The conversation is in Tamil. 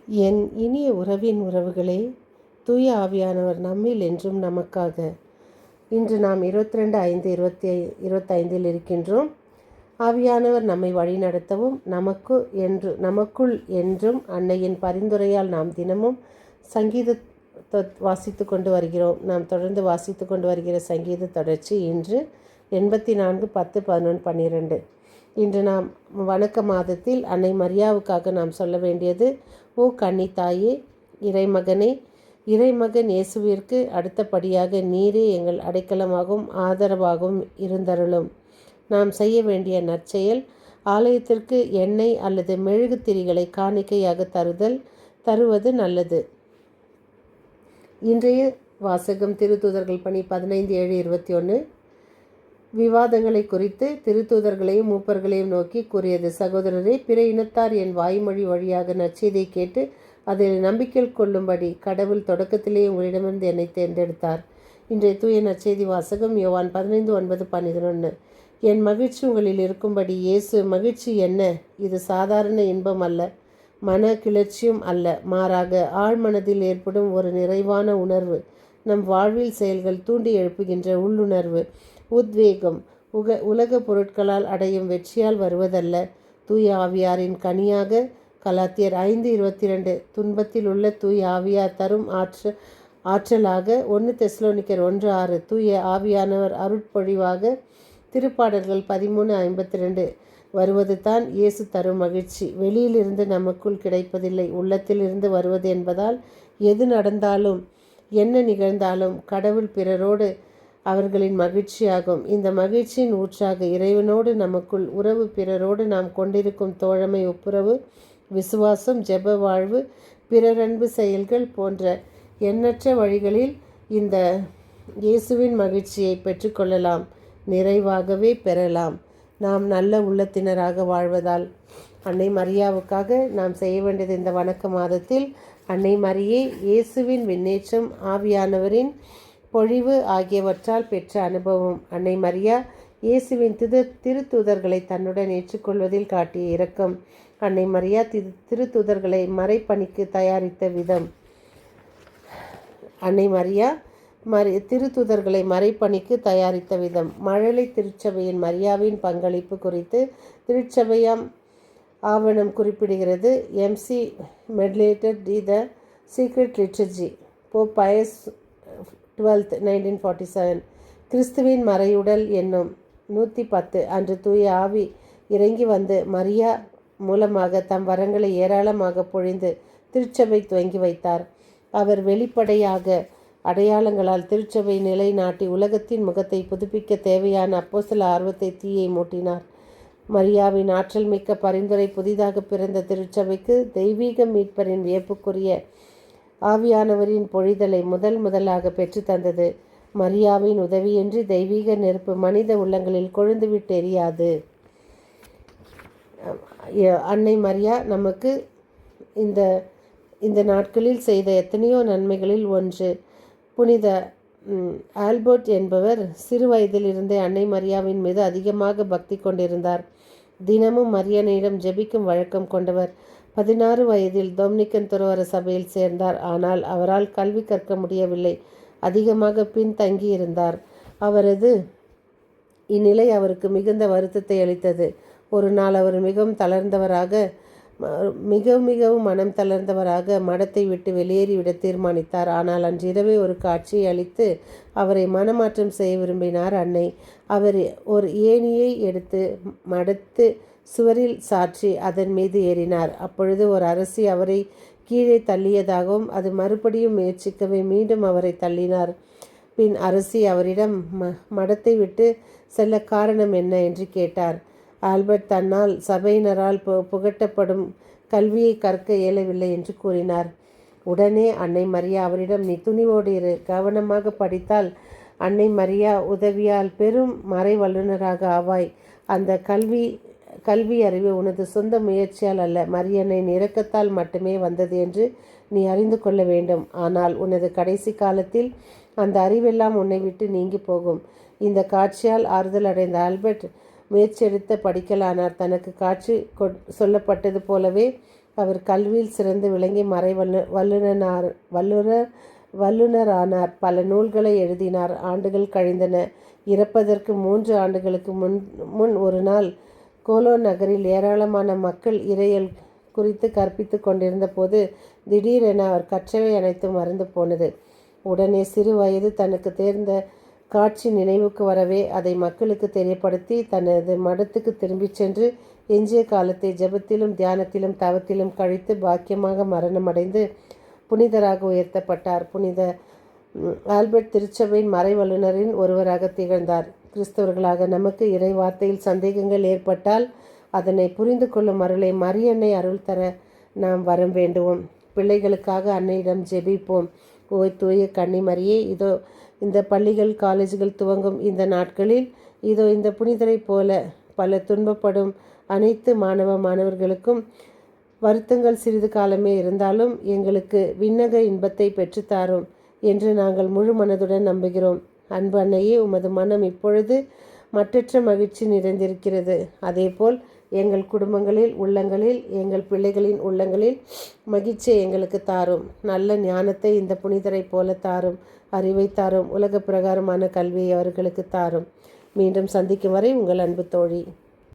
என் இனிய உறவின் உறவுகளே, தூய ஆவியானவர் நம்மில் என்றும் நமக்காக. இன்று நாம் 22/5/25 இருக்கின்றோம். ஆவியானவர் நம்மை வழிநடத்தவும் நமக்குள் என்றும் அன்னையின் பரிந்துரையால் நாம் தினமும் சங்கீத வாசித்து கொண்டு வருகிறோம். நாம் தொடர்ந்து வாசித்து கொண்டு வருகிற சங்கீத தொடர்ச்சி இன்று 84, 10, 11, 12. இன்று நாம் வணக்க மாதத்தில் அன்னை மரியாவுக்காக நாம் சொல்ல வேண்டியது: ஓ கன்னித்தாயே, இறைமகனே, இறைமகன் இயேசுவிற்கு அடுத்தபடியாக நீரே எங்கள் அடைக்கலமாகவும் ஆதரவாகவும் இருந்தருளும். நாம் செய்ய வேண்டிய நற்செயல்: ஆலயத்திற்கு எண்ணெய் அல்லது மெழுகுத்திரிகளை காணிக்கையாக தருவது நல்லது. இன்றைய வாசகம் திருத்தூதர்கள் பணி 15/7/21. விவாதங்களை குறித்து திருத்தூதர்களையும் மூப்பர்களையும் நோக்கி கூறியது: சகோதரரே, பிற இனத்தார் என் வாய்மொழி வழியாக நற்செய்தியை கேட்டு அதில் நம்பிக்கை கொள்ளும்படி கடவுள் தொடக்கத்திலேயே உங்களிடமிருந்து என்னை தேர்ந்தெடுத்தார். இன்றைய தூய நற்செய்தி வாசகம் யோவான் 15:9-11. என் மகிழ்ச்சி உங்களில் இருக்கும்படி இயேசு மகிழ்ச்சி என்ன? இது சாதாரண இன்பம் அல்ல, மன கிளர்ச்சியும் அல்ல, மாறாக ஆழ்மனதில் ஏற்படும் ஒரு நிறைவான உணர்வு, நம் வாழ்வில் செயல்கள் தூண்டி எழுப்புகின்ற உள்ளுணர்வு, உத்வேகம். உலக பொருட்களால் அடையும் வெற்றியால் வருவதல்ல, தூய ஆவியாரின் கனியாக. கலாத்தியர் 5:22. துன்பத்தில் உள்ள தூய ஆவியார் தரும் ஆற்றலாக. 1 தெசலோனிக்கர் 1:6. தூய ஆவியானவர் அருட்பொழிவாக. திருப்பாடல்கள் 13:52. வருவது தான் இயேசு தரும் மகிழ்ச்சி. வெளியிலிருந்து நமக்குள் கிடைப்பதில்லை, உள்ளத்திலிருந்து வருவது என்பதால் எது நடந்தாலும் என்ன நிகழ்ந்தாலும் கடவுள் பிறரோடு அவர்களின் மகிழ்ச்சியாகும். இந்த மகிழ்ச்சியின் ஊற்றாக இறைவனோடு நமக்குள் உறவு, பிறரோடு நாம் கொண்டிருக்கும் தோழமை, ஒப்புரவு, விசுவாசம், ஜெப வாழ்வு, பிறரன்பு செயல்கள் போன்ற எண்ணற்ற வழிகளில் இந்த இயேசுவின் மகிழ்ச்சியை பெற்றுக்கொள்ளலாம், நிறைவாகவே பெறலாம். நாம் நல்ல உள்ளத்தினராக வாழ்வதால். அன்னை மரியாவுக்காக நாம் செய்ய வேண்டியது: இந்த வணக்க மாதத்தில் அன்னை மரியே, இயேசுவின் விண்ணேற்றம், ஆவியானவரின் பொழிவு ஆகியவற்றால் பெற்ற அனுபவம். அன்னை மரியா இயேசுவின் திருத்தூதர்களை தன்னுடன் ஏற்றுக்கொள்வதில் காட்டிய இரக்கம். அன்னை மரியா திருத்தூதர்களை மறைப்பணிக்கு தயாரித்த விதம். அன்னை மரியா திருத்தூதர்களை மறைப்பணிக்கு தயாரித்த விதம். மழலை திருச்சபையின் மரியாவின் பங்களிப்பு குறித்து திருச்சபையாம் ஆவணம் குறிப்பிடுகிறது. MC Mediator the secret liturgy, Pope Pius 12, 1947. கிறிஸ்துவின் மறையுடல் என்னும் 110 அன்று தூய ஆவி இறங்கி வந்து மரியா மூலமாக தம் வரங்களை ஏராளமாக பொழிந்து திருச்சபை துவங்கி வைத்தார். அவர் வெளிப்படையாக அடையாளங்களால் திருச்சபை நிலைநாட்டி உலகத்தின் முகத்தை புதுப்பிக்க தேவையான அப்போஸ்தல ஆர்வத்தை தீயை மூட்டினார். மரியாவின் ஆற்றல் மிக்க பரிந்துரை புதிதாக பிறந்த திருச்சபைக்கு தெய்வீக மீட்பரின் வியப்புக்குரிய ஆவியானவரின் பொழிதலை முதலாக பெற்று தந்தது. மரியாவின் உதவியின்றி தெய்வீக நெருப்பு மனித உள்ளங்களில் கொழுந்துவிட்டு எரியாது. அன்னை மரியா நமக்கு இந்த நாட்களில் செய்த எத்தனையோ நன்மைகளில் ஒன்று. புனித ஆல்பர்ட் என்பவர் சிறு வயதிலிருந்தே அன்னை மரியாவின் மீது அதிகமாக பக்தி கொண்டிருந்தார். தினமும் மரியனையிடம் ஜெபிக்கும் வழக்கம் கொண்டவர். 16 வயதில் டொமினிக்கன் துறவற சபையில் சேர்ந்தார். ஆனால் அவரால் கல்வி கற்க முடியவில்லை, அதிகமாக பின்தங்கியிருந்தார். அவரது இந்நிலை அவருக்கு மிகுந்த வருத்தத்தை அளித்தது. ஒரு நாள் அவர் மிகவும் மனம் தளர்ந்தவராக மடத்தை விட்டு வெளியேறிவிட தீர்மானித்தார். ஆனால் அன்றிரவே ஒரு காட்சியை அளித்து அவரை மனமாற்றம் செய்ய விரும்பினார் அன்னை. அவர் ஒரு ஏணியை எடுத்து மடத்து சுவரில் சாற்றி அதன் மீது ஏறினார். அப்பொழுது ஒரு அரசி அவரை கீழே தள்ளியதாகவும் அது மறுபடியும் முயற்சிக்கவே மீண்டும் அவரை தள்ளினார். பின் அரசி அவரிடம் மடத்தை விட்டு செல்ல காரணம் என்ன என்று கேட்டார். ஆல்பர்ட் தன்னால் சபையினரால் புகட்டப்படும் கல்வியை கற்க இயலவில்லை என்று கூறினார். உடனே அன்னை மரியா அவரிடம், நீ துணிவோடு இரு, கவனமாக படித்தால் அன்னை மரியா உதவியால் பெரும் மறை வல்லுநராக ஆவாய். அந்த கல்வி அறிவு உனது சொந்த முயற்சியால் அல்ல, மரியனின் இரக்கத்தால் மட்டுமே வந்தது என்று நீ அறிந்து கொள்ள வேண்டும். ஆனால் உனது கடைசி காலத்தில் அந்த அறிவெல்லாம் உன்னை விட்டு நீங்கி போகும். இந்த காட்சியால் ஆறுதல் அடைந்த ஆல்பர்ட் முயற்சியெடுத்து படிக்கலானார். தனக்கு காட்சி சொல்லப்பட்டது போலவே அவர் கல்வியில் சிறந்து விளங்கி வல்லுனரானார். பல நூல்களை எழுதினார். ஆண்டுகள் கழிந்தன. இறப்பதற்கு 3 ஆண்டுகளுக்கு முன் ஒரு நாள் கோலோ நகரில் ஏராளமான மக்கள் இறையல் குறித்து கற்பித்து கொண்டிருந்த போது திடீரென அவர் கற்றவை அனைத்தும் மறந்து போனது. உடனே சிறு வயது தனக்கு தேர்ந்த காட்சி நினைவுக்கு வரவே அதை மக்களுக்கு தெரியப்படுத்தி தனது மடத்துக்கு திரும்பிச் சென்று எஞ்சிய காலத்தை ஜெபத்திலும் தியானத்திலும் தவத்திலும் கழித்து பாக்கியமாக மரணமடைந்து புனிதராக உயர்த்தப்பட்டார். புனித ஆல்பர்ட் திருச்சபையின் மறை வல்லுநரின் ஒருவராக திகழ்ந்தார். கிறிஸ்தவர்களாக நமக்கு இறை வார்த்தையில் சந்தேகங்கள் ஏற்பட்டால் அதனை புரிந்து கொள்ளும் அருளை மரியன்னை அருள் தர நாம் வரம் வேண்டுவோம். பிள்ளைகளுக்காக அன்னையிடம் ஜெபிப்போம். ஓய் தூய கன்னிமரியே, இதோ இந்த பள்ளிகள் காலேஜுகள் துவங்கும் இந்த நாட்களில் இதோ இந்த புனிதரை போல பல துன்பப்படும் அனைத்து மாணவர்களுக்கும் வருத்தங்கள் சிறிது காலமே இருந்தாலும் எங்களுக்கு விண்ணக இன்பத்தை பெற்றுத்தாரும் என்று நாங்கள் முழு மனதுடன் நம்புகிறோம். அன்பு அன்னையே, உமது மனம் இப்பொழுது மற்றற்ற மகிழ்ச்சி நிறைந்திருக்கிறது. அதேபோல் எங்கள் குடும்பங்களில் உள்ளங்களில் எங்கள் பிள்ளைகளின் உள்ளங்களில் மகிழ்ச்சியை எங்களுக்கு தாரும். நல்ல ஞானத்தை இந்த புனிதரை போல தாரும். அறிவை தாரும். உலக பிரகாரமான கல்வியை அவர்களுக்கு தாரும். மீண்டும் சந்திக்கும் வரை உங்கள் அன்பு தோழி.